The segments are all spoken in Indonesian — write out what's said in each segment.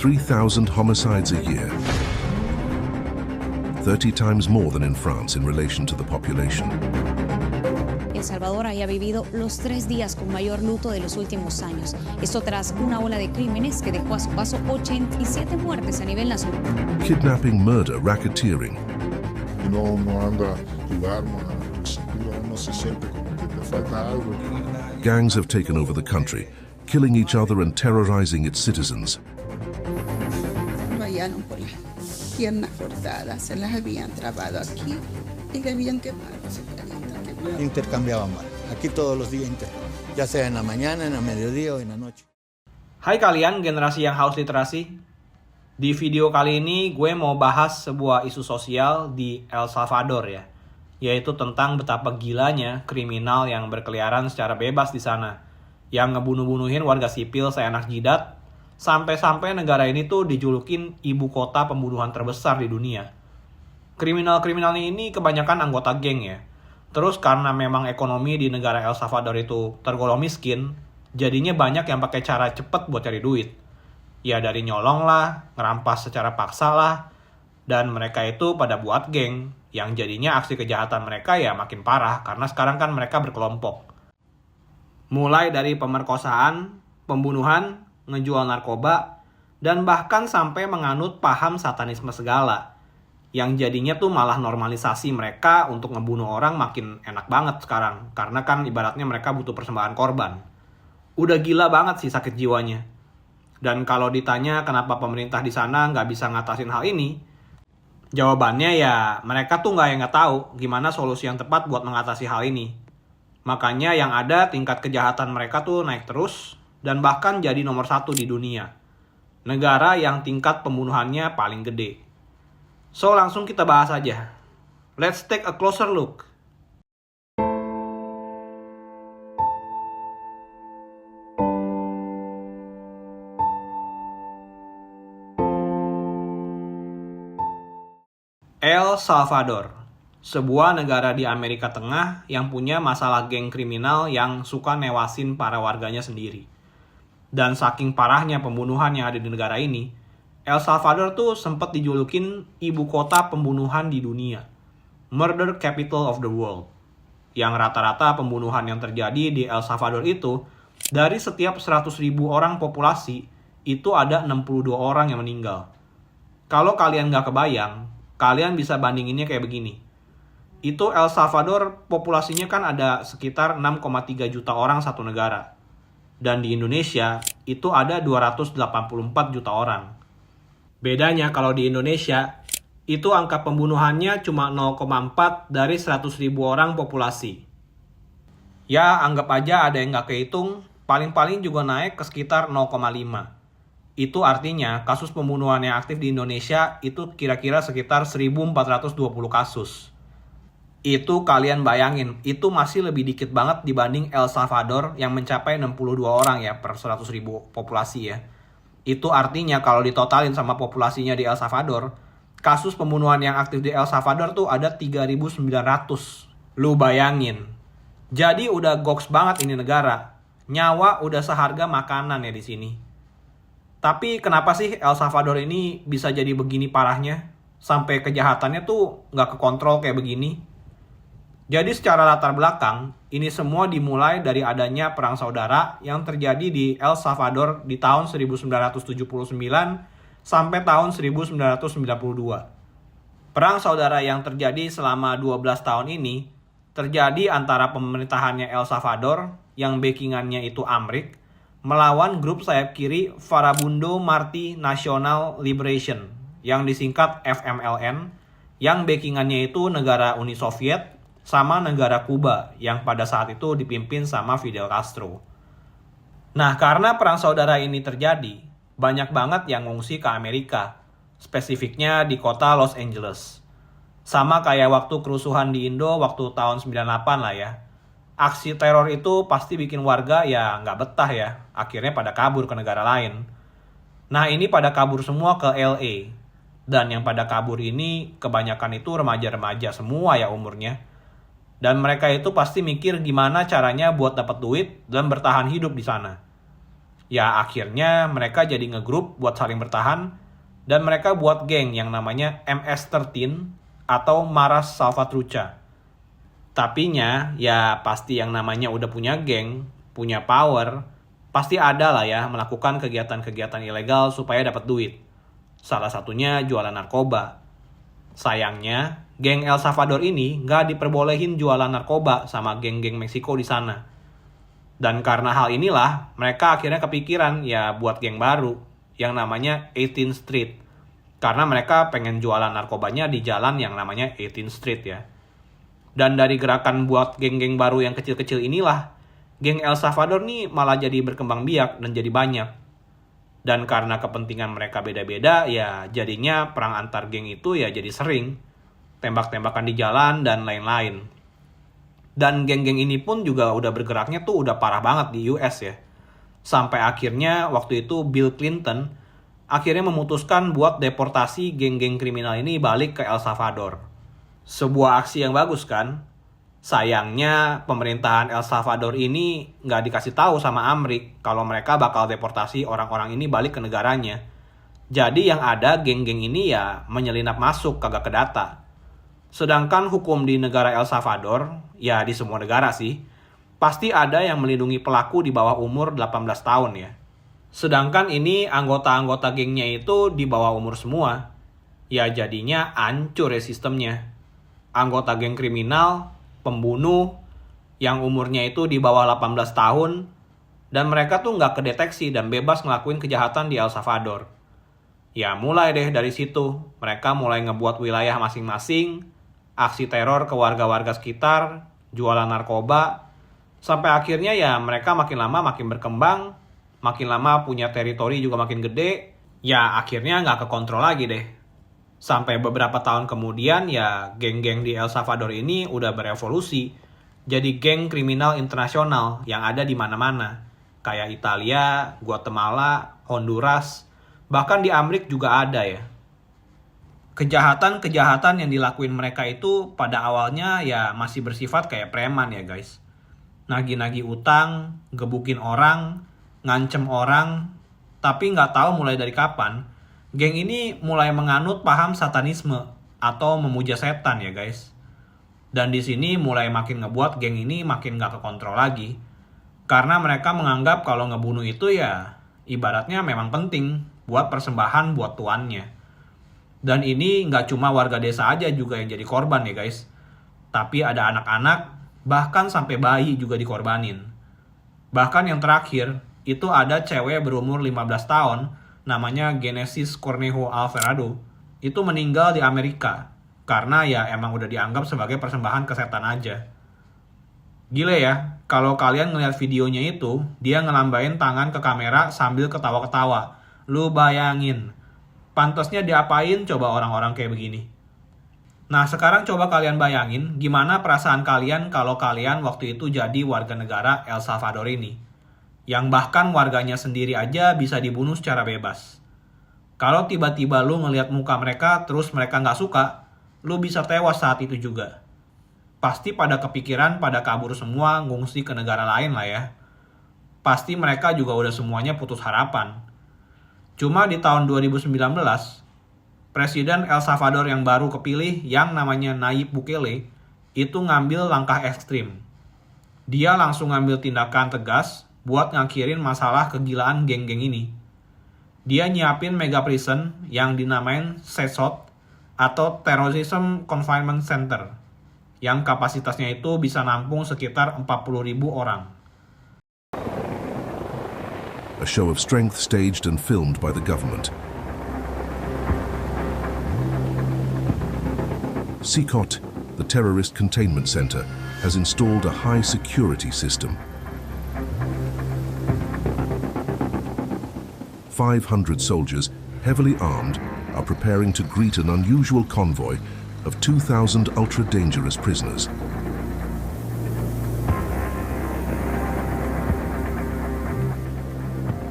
3,000 homicides a year, 30 times more than in France in relation to the population. El Salvador haya vivido los 3 días con mayor luto de los últimos años. Esto tras una ola de crímenes que dejó a su paso 87 muertes a nivel nacional. Kidnapping, murder, racketeering. No anda a jugar, no se siente como que te falta algo. Gangs have taken over the country, killing each other and terrorizing its citizens. Lo hallaron con las piernas cortadas, se las habían trabado aquí y le habían quemado. Intercambiaban balas. Aquí todos los días ya sea en la mañana, en el mediodía o en la noche. Hai kalian generasi yang haus literasi. Di video kali ini gue mau bahas sebuah isu sosial di El Salvador ya, yaitu tentang betapa gilanya kriminal yang berkeliaran secara bebas di sana, yang ngebunuh-bunuhin warga sipil seenak jidat, sampai-sampai negara ini tuh dijulukin ibu kota pembunuhan terbesar di dunia. Kriminal-kriminalnya ini kebanyakan anggota geng ya. Terus karena memang ekonomi di negara El Salvador itu tergolong miskin, jadinya banyak yang pakai cara cepet buat cari duit. Ya dari nyolong lah, ngerampas secara paksa lah, dan mereka itu pada buat geng, yang jadinya aksi kejahatan mereka ya makin parah, karena sekarang kan mereka berkelompok. Mulai dari pemerkosaan, pembunuhan, ngejual narkoba, dan bahkan sampai menganut paham satanisme segala, yang jadinya tuh malah normalisasi mereka untuk ngebunuh orang makin enak banget sekarang. Karena kan ibaratnya mereka butuh persembahan korban. Udah gila banget sih sakit jiwanya. Dan kalau ditanya kenapa pemerintah di sana nggak bisa ngatasin hal ini, jawabannya ya mereka tuh nggak tahu gimana solusi yang tepat buat mengatasi hal ini. Makanya yang ada tingkat kejahatan mereka tuh naik terus, dan bahkan jadi nomor 1 di dunia. Negara yang tingkat pembunuhannya paling gede. So, langsung kita bahas aja. Let's take a closer look. El Salvador, sebuah negara di Amerika Tengah yang punya masalah geng kriminal yang suka newasin para warganya sendiri. Dan saking parahnya pembunuhan yang ada di negara ini, El Salvador tuh sempat dijulukin ibu kota pembunuhan di dunia, murder capital of the world. Yang rata-rata pembunuhan yang terjadi di El Salvador itu, dari setiap 100.000 orang populasi, itu ada 62 orang yang meninggal. Kalau kalian nggak kebayang, kalian bisa bandinginnya kayak begini. Itu El Salvador populasinya kan ada sekitar 6,3 juta orang satu negara. Dan di Indonesia, itu ada 284 juta orang. Bedanya kalau di Indonesia, itu angka pembunuhannya cuma 0,4 dari 100.000 orang populasi. Ya, anggap aja ada yang nggak kehitung, paling-paling juga naik ke sekitar 0,5. Itu artinya kasus pembunuhan yang aktif di Indonesia itu kira-kira sekitar 1.420 kasus. Itu kalian bayangin, itu masih lebih dikit banget dibanding El Salvador yang mencapai 62 orang ya per 100.000 populasi ya. Itu artinya kalau ditotalin sama populasinya di El Salvador, kasus pembunuhan yang aktif di El Salvador tuh ada 3.900. Lu bayangin. Jadi udah goks banget ini negara. Nyawa udah seharga makanan ya di sini. Tapi kenapa sih El Salvador ini bisa jadi begini parahnya? Sampai kejahatannya tuh nggak kekontrol kayak begini. Jadi secara latar belakang, ini semua dimulai dari adanya perang saudara yang terjadi di El Salvador di tahun 1979 sampai tahun 1992. Perang saudara yang terjadi selama 12 tahun ini terjadi antara pemerintahannya El Salvador yang backingannya itu Amrik melawan grup sayap kiri Farabundo Marti National Liberation yang disingkat FMLN yang backingannya itu negara Uni Soviet sama negara Kuba yang pada saat itu dipimpin sama Fidel Castro. Nah, karena perang saudara ini terjadi, banyak banget yang ngungsi ke Amerika, spesifiknya di kota Los Angeles. Sama kayak waktu kerusuhan di Indo waktu tahun 98 lah ya. Aksi teror itu pasti bikin warga ya nggak betah ya, akhirnya pada kabur ke negara lain. Nah, ini pada kabur semua ke LA. Dan yang pada kabur ini kebanyakan itu remaja-remaja semua ya umurnya. Dan mereka itu pasti mikir gimana caranya buat dapat duit dan bertahan hidup di sana. Ya akhirnya mereka jadi ngegrup buat saling bertahan, dan mereka buat geng yang namanya MS-13 atau Maras Salvatrucha. Tapinya ya pasti yang namanya udah punya geng, punya power, pasti ada lah ya melakukan kegiatan-kegiatan ilegal supaya dapat duit. Salah satunya jualan narkoba. Sayangnya, geng El Salvador ini nggak diperbolehin jualan narkoba sama geng-geng Meksiko di sana. Dan karena hal inilah, mereka akhirnya kepikiran ya buat geng baru yang namanya 18th Street. Karena mereka pengen jualan narkobanya di jalan yang namanya 18th Street ya. Dan dari gerakan buat geng-geng baru yang kecil-kecil inilah, geng El Salvador nih malah jadi berkembang biak dan jadi banyak. Dan karena kepentingan mereka beda-beda, ya jadinya perang antar geng itu ya jadi sering. Tembak-tembakan di jalan dan lain-lain. Dan geng-geng ini pun juga udah bergeraknya tuh udah parah banget di US ya. Sampai akhirnya waktu itu Bill Clinton akhirnya memutuskan buat deportasi geng-geng kriminal ini balik ke El Salvador. Sebuah aksi yang bagus kan? Sayangnya pemerintahan El Salvador ini nggak dikasih tahu sama Amrik kalau mereka bakal deportasi orang-orang ini balik ke negaranya. Jadi yang ada geng-geng ini ya menyelinap masuk kagak kedata. Sedangkan hukum di negara El Salvador, ya di semua negara sih, pasti ada yang melindungi pelaku di bawah umur 18 tahun ya. Sedangkan ini anggota-anggota gengnya itu di bawah umur semua. Ya jadinya hancur ya sistemnya. Anggota geng kriminal, pembunuh, yang umurnya itu di bawah 18 tahun, dan mereka tuh nggak kedeteksi dan bebas ngelakuin kejahatan di El Salvador. Ya mulai deh dari situ, mereka mulai ngebuat wilayah masing-masing, aksi teror ke warga-warga sekitar, jualan narkoba, sampai akhirnya ya mereka makin lama makin berkembang, makin lama punya teritori juga makin gede, ya akhirnya nggak kekontrol lagi deh. Sampai beberapa tahun kemudian ya geng-geng di El Salvador ini udah berevolusi jadi geng kriminal internasional yang ada di mana-mana. Kayak Italia, Guatemala, Honduras, bahkan di Amrik juga ada ya. Kejahatan-kejahatan yang dilakuin mereka itu pada awalnya ya masih bersifat kayak preman ya guys. Nagih-nagih utang, gebukin orang, ngancem orang, tapi nggak tahu mulai dari kapan geng ini mulai menganut paham satanisme atau memuja setan ya guys. Dan di sini mulai makin ngebuat geng ini makin gak kekontrol lagi. Karena mereka menganggap kalau ngebunuh itu ya ibaratnya memang penting buat persembahan buat tuannya. Dan ini gak cuma warga desa aja juga yang jadi korban ya guys. Tapi ada anak-anak, bahkan sampai bayi juga dikorbanin. Bahkan yang terakhir, itu ada cewek berumur 15 tahun namanya Genesis Cornejo Alvarado, itu meninggal di Amerika karena ya emang udah dianggap sebagai persembahan ke setan aja. Gile ya, kalau kalian ngeliat videonya itu, dia ngelambain tangan ke kamera sambil ketawa-ketawa. Lu bayangin, pantasnya diapain coba orang-orang kayak begini. Nah sekarang coba kalian bayangin gimana perasaan kalian kalau kalian waktu itu jadi warga negara El Salvador ini. Yang bahkan warganya sendiri aja bisa dibunuh secara bebas. Kalau tiba-tiba lu ngelihat muka mereka terus mereka nggak suka, lu bisa tewas saat itu juga. Pasti pada kepikiran pada kabur semua ngungsi ke negara lain lah ya. Pasti mereka juga udah semuanya putus harapan. Cuma di tahun 2019, Presiden El Salvador yang baru kepilih yang namanya Nayib Bukele itu ngambil langkah ekstrim. Dia langsung ngambil tindakan tegas buat ngakhirin masalah kegilaan geng-geng ini. Dia nyiapin mega prison yang dinamain CESOT atau Terrorism Confinement Center yang kapasitasnya itu bisa nampung sekitar 40.000 orang. A show of strength staged and filmed by the government. CECOT, the Terrorist Containment Center, has installed a high security system. 500 soldiers, heavily armed, are preparing to greet an unusual convoy of 2,000 ultra-dangerous prisoners.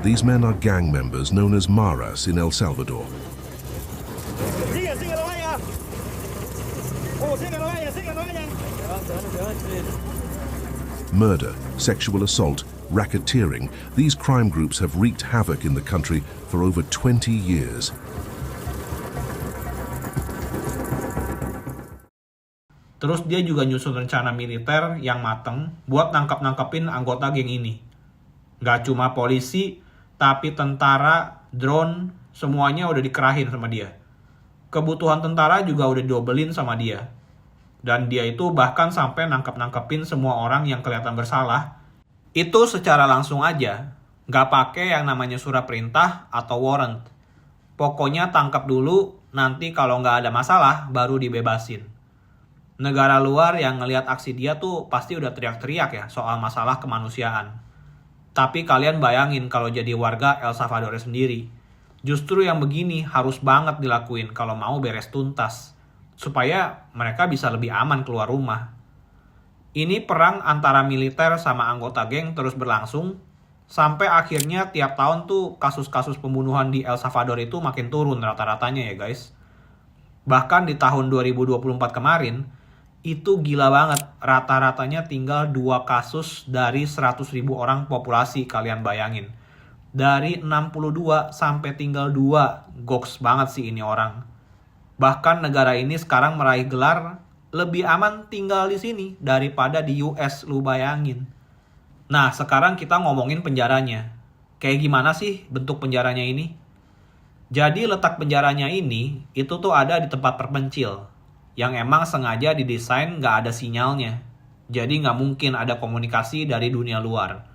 These men are gang members known as Maras in El Salvador. Murder, sexual assault, racketeering, these crime groups have wreaked havoc in the country for over 20 years. Terus dia juga nyusun rencana militer yang mateng buat nangkep-nangkepin anggota geng ini. Gak cuma polisi, tapi tentara, drone, semuanya udah dikerahin sama dia. Kebutuhan tentara juga udah diobelin sama dia. Dan dia itu bahkan sampai nangkep-nangkepin semua orang yang kelihatan bersalah. Itu secara langsung aja, gak pakai yang namanya surat perintah atau warrant. Pokoknya tangkap dulu, nanti kalau gak ada masalah, baru dibebasin. Negara luar yang ngelihat aksi dia tuh pasti udah teriak-teriak ya soal masalah kemanusiaan. Tapi kalian bayangin kalau jadi warga El Salvador sendiri. Justru yang begini harus banget dilakuin kalau mau beres tuntas. Supaya mereka bisa lebih aman keluar rumah. Ini perang antara militer sama anggota geng terus berlangsung. Sampai akhirnya tiap tahun tuh kasus-kasus pembunuhan di El Salvador itu makin turun rata-ratanya ya guys. Bahkan di tahun 2024 kemarin, itu gila banget, rata-ratanya tinggal 2 kasus dari 100.000 orang populasi, kalian bayangin. Dari 62 sampai tinggal 2, goks banget sih ini orang. Bahkan negara ini sekarang meraih gelar lebih aman tinggal di sini daripada di US, lu bayangin. Nah, sekarang kita ngomongin penjaranya. Kayak gimana sih bentuk penjaranya ini? Jadi letak penjaranya ini, itu tuh ada di tempat terpencil. Yang emang sengaja didesain nggak ada sinyalnya. Jadi nggak mungkin ada komunikasi dari dunia luar.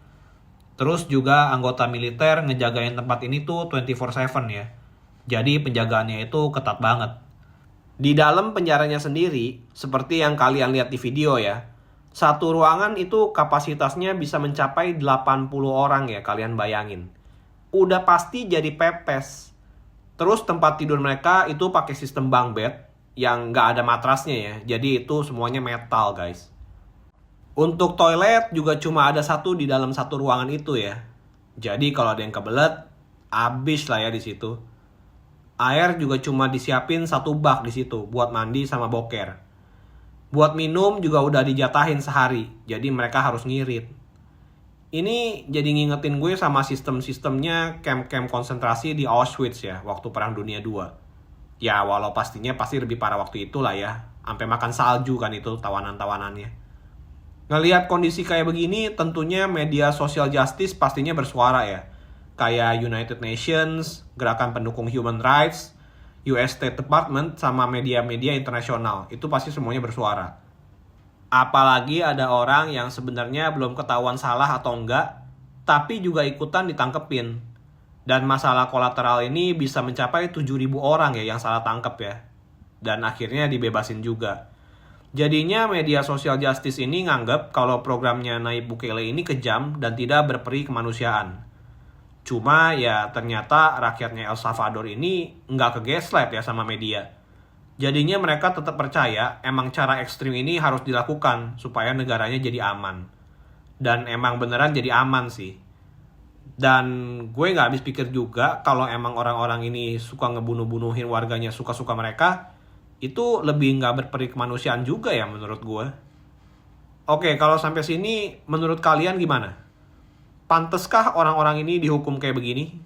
Terus juga anggota militer ngejagain tempat ini tuh 24/7 ya. Jadi penjagaannya itu ketat banget. Di dalam penjaranya sendiri, seperti yang kalian lihat di video ya, satu ruangan itu kapasitasnya bisa mencapai 80 orang ya, kalian bayangin. Udah pasti jadi pepes. Terus tempat tidur mereka itu pakai sistem bunk bed yang nggak ada matrasnya ya, jadi itu semuanya metal guys. Untuk toilet juga cuma ada satu di dalam satu ruangan itu ya. Jadi kalau ada yang kebelet, abis lah ya di situ. Air juga cuma disiapin 1 bak di situ buat mandi sama boker. Buat minum juga udah dijatahin sehari, jadi mereka harus ngirit. Ini jadi ngingetin gue sama sistem-sistemnya camp-camp konsentrasi di Auschwitz ya, waktu Perang Dunia II. Ya walau pastinya pasti lebih parah waktu itu lah ya. Sampai makan salju kan itu tawanan-tawanannya. Ngelihat kondisi kayak begini tentunya media social justice pastinya bersuara ya. Kayak United Nations, gerakan pendukung human rights, US State Department, sama media-media internasional. Itu pasti semuanya bersuara. Apalagi ada orang yang sebenarnya belum ketahuan salah atau enggak, tapi juga ikutan ditangkepin. Dan masalah kolateral ini bisa mencapai 7.000 orang ya yang salah tangkap ya. Dan akhirnya dibebasin juga. Jadinya media social justice ini nganggep kalau programnya Nayib Bukele ini kejam dan tidak berperi kemanusiaan. Cuma ya ternyata rakyatnya El Salvador ini nggak kegeslet ya sama media. Jadinya mereka tetap percaya emang cara ekstrim ini harus dilakukan supaya negaranya jadi aman. Dan emang beneran jadi aman sih. Dan gue gak habis pikir juga kalau emang orang-orang ini suka ngebunuh-bunuhin warganya suka-suka mereka, itu lebih gak berperi kemanusiaan juga ya menurut gue. Oke, kalau sampai sini menurut kalian gimana? Panteskah orang-orang ini dihukum kayak begini?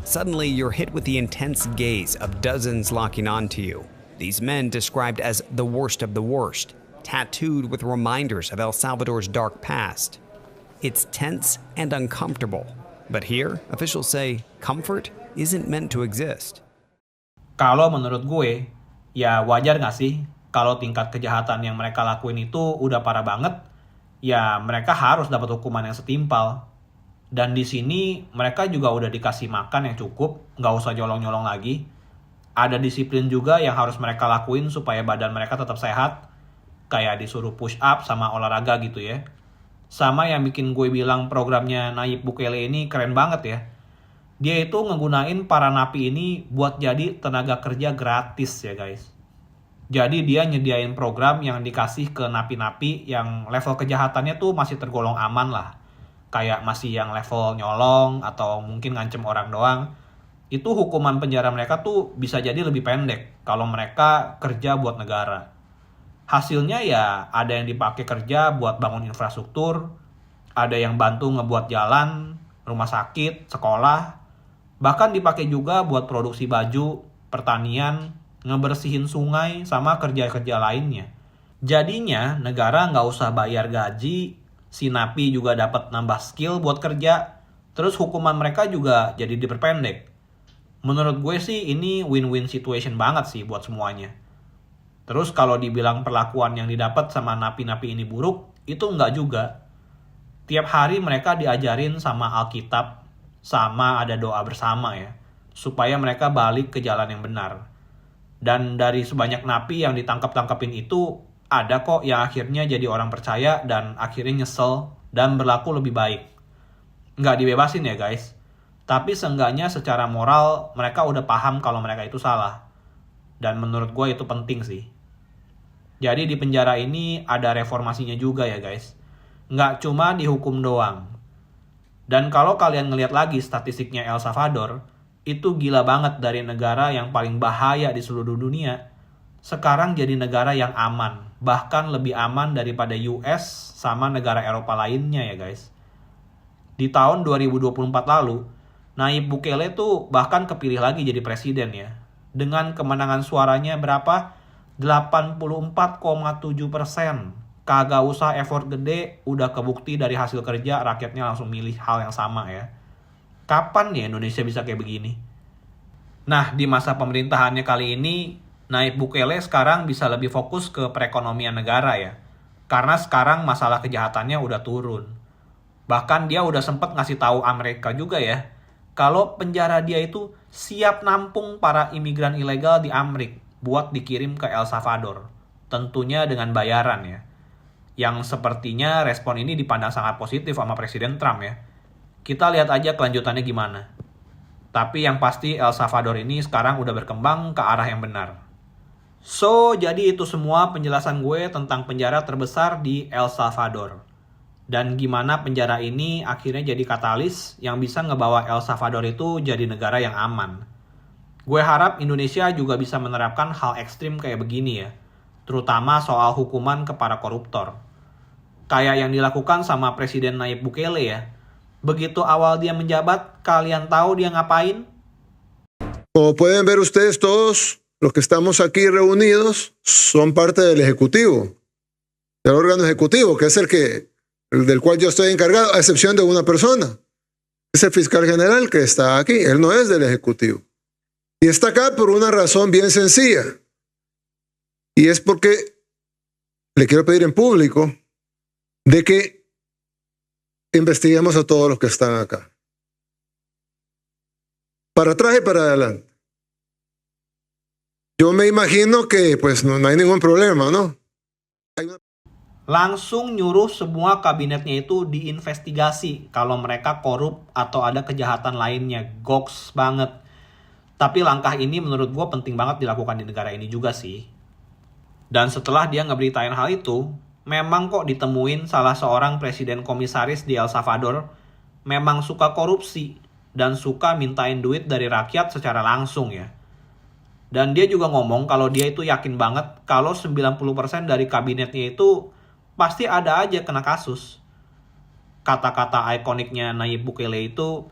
Suddenly, you're hit with the intense gaze of dozens locking onto you. These men described as the worst of the worst, tattooed with reminders of El Salvador's dark past. It's tense and uncomfortable. But here, officials say comfort isn't meant to exist. Kalau menurut gue, ya wajar gak sih kalau tingkat kejahatan yang mereka lakuin itu udah parah banget, ya mereka harus dapat hukuman yang setimpal. Dan di sini mereka juga udah dikasih makan yang cukup, gak usah nyolong-nyolong lagi. Ada disiplin juga yang harus mereka lakuin supaya badan mereka tetap sehat, kayak disuruh push up sama olahraga gitu ya. Sama yang bikin gue bilang programnya Nayib Bukele ini keren banget ya. Dia itu ngegunain para napi ini buat jadi tenaga kerja gratis ya guys. Jadi dia nyediain program yang dikasih ke napi-napi yang level kejahatannya tuh masih tergolong aman lah. Kayak masih yang level nyolong atau mungkin ngancem orang doang. Itu hukuman penjara mereka tuh bisa jadi lebih pendek kalau mereka kerja buat negara. Hasilnya ya ada yang dipakai kerja buat bangun infrastruktur, ada yang bantu ngebuat jalan, rumah sakit, sekolah, bahkan dipakai juga buat produksi baju, pertanian, ngebersihin sungai, sama kerja-kerja lainnya. Jadinya negara nggak usah bayar gaji, si napi juga dapat nambah skill buat kerja, terus hukuman mereka juga jadi diperpendek. Menurut gue sih ini win-win situation banget sih buat semuanya. Terus kalau dibilang perlakuan yang didapat sama napi-napi ini buruk, itu enggak juga. Tiap hari mereka diajarin sama Alkitab, sama ada doa bersama ya, supaya mereka balik ke jalan yang benar. Dan dari sebanyak napi yang ditangkap-tangkapin itu, ada kok yang akhirnya jadi orang percaya dan akhirnya nyesel dan berlaku lebih baik. Nggak dibebasin ya guys, tapi seenggaknya secara moral mereka udah paham kalau mereka itu salah. Dan menurut gue itu penting sih. Jadi di penjara ini ada reformasinya juga ya guys. Nggak cuma dihukum doang. Dan kalau kalian ngeliat lagi statistiknya El Salvador, itu gila banget dari negara yang paling bahaya di seluruh dunia, sekarang jadi negara yang aman. Bahkan lebih aman daripada US sama negara Eropa lainnya ya guys. Di tahun 2024 lalu, Nayib Bukele tuh bahkan kepilih lagi jadi presiden ya. Dengan kemenangan suaranya berapa? 84,7%. Kagak usah effort gede, udah kebukti dari hasil kerja rakyatnya langsung milih hal yang sama ya. Kapan ya Indonesia bisa kayak begini? Nah, di masa pemerintahannya kali ini, Nayib Bukele sekarang bisa lebih fokus ke perekonomian negara ya. Karena sekarang masalah kejahatannya udah turun. Bahkan dia udah sempet ngasih tahu Amerika juga ya, kalau penjara dia itu siap nampung para imigran ilegal di Amerika buat dikirim ke El Salvador. Tentunya dengan bayaran ya. Yang sepertinya respon ini dipandang sangat positif sama Presiden Trump ya. Kita lihat aja kelanjutannya gimana. Tapi yang pasti El Salvador ini sekarang udah berkembang ke arah yang benar. So, jadi itu semua penjelasan gue tentang penjara terbesar di El Salvador. Dan gimana penjara ini akhirnya jadi katalis yang bisa ngebawa El Salvador itu jadi negara yang aman. Gue harap Indonesia juga bisa menerapkan hal ekstrim kayak begini ya. Terutama soal hukuman ke para koruptor. Kayak yang dilakukan sama Presiden Nayib Bukele ya. Begitu awal dia menjabat, kalian tahu dia ngapain? Como pueden ver ustedes todos, los que estamos aquí reunidos son parte del Ejecutivo, del órgano ejecutivo, que es el del cual yo estoy encargado, a excepción de una persona. Es el fiscal general que está aquí, él no es del Ejecutivo. Y está acá por una razón bien sencilla. Y es porque le quiero pedir en público de que investiguemos a todos los que están acá. Para atrás y para adelante. Yo me imagino que pues no hay ningún problema, ¿no? Langsung nyuruh semua kabinetnya itu diinvestigasi kalau mereka korup atau ada kejahatan lainnya. Goks banget. Tapi langkah ini menurut gue penting banget dilakukan di negara ini juga sih. Dan setelah dia ngeberitain hal itu, memang kok ditemuin salah seorang presiden komisaris di El Salvador memang suka korupsi dan suka mintain duit dari rakyat secara langsung ya. Dan dia juga ngomong kalau dia itu yakin banget kalau 90% dari kabinetnya itu pasti ada aja kena kasus. Kata-kata ikoniknya Nayib Bukele itu,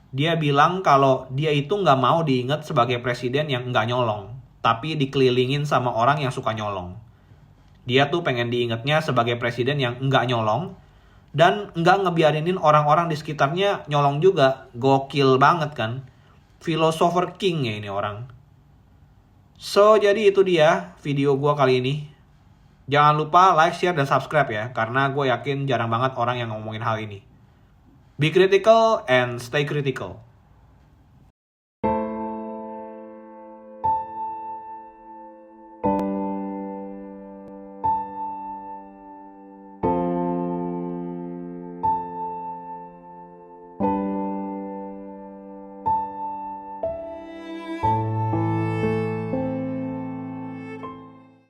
dia bilang kalau dia itu nggak mau diingat sebagai presiden yang nggak nyolong, tapi dikelilingin sama orang yang suka nyolong. Dia tuh pengen diingatnya sebagai presiden yang nggak nyolong, dan nggak ngebiarinin orang-orang di sekitarnya nyolong juga. Gokil banget kan? Philosopher king ya ini orang. So, jadi itu dia video gue kali ini. Jangan lupa like, share, dan subscribe ya, karena gue yakin jarang banget orang yang ngomongin hal ini. Be critical and stay critical.